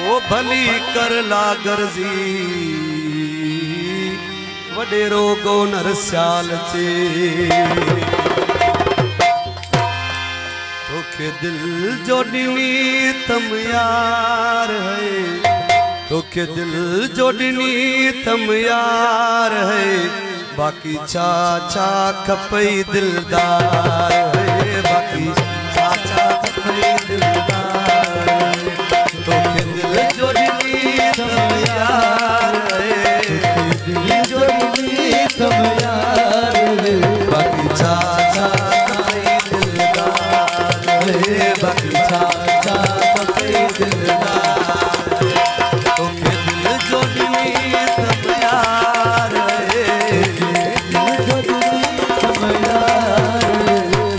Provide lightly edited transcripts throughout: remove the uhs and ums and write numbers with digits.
ओ भली कर ला गर्जी वडेरो गो नर स्याल चे तोखे दिल जो ॾिनी तम यार है तोखे दिल जो ॾिनी तम यार है बाकी छा छा खपई दिलदार है बाकी छा छा खपई दिलदार तोखे दिल जो ॾिनी तम यार है दिल जो ॾिनी तम यार है बाकी छा छा खपई दिलदार है बाकी छा छा खपई दिलदार तोखे दिल जो ॾिनी तम यार है दिल जो ॾिनी तम यार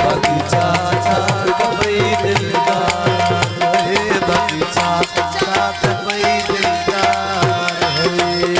बाकी छा छा खपई दिलदार है बाकी छा छा खपई दिलदार है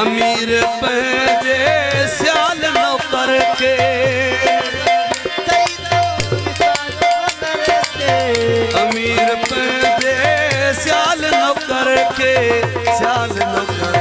अमीर पंहिंजे स्याल नौकर के अमीर पंहिंजे स्याल नौकर के स्याल नौकर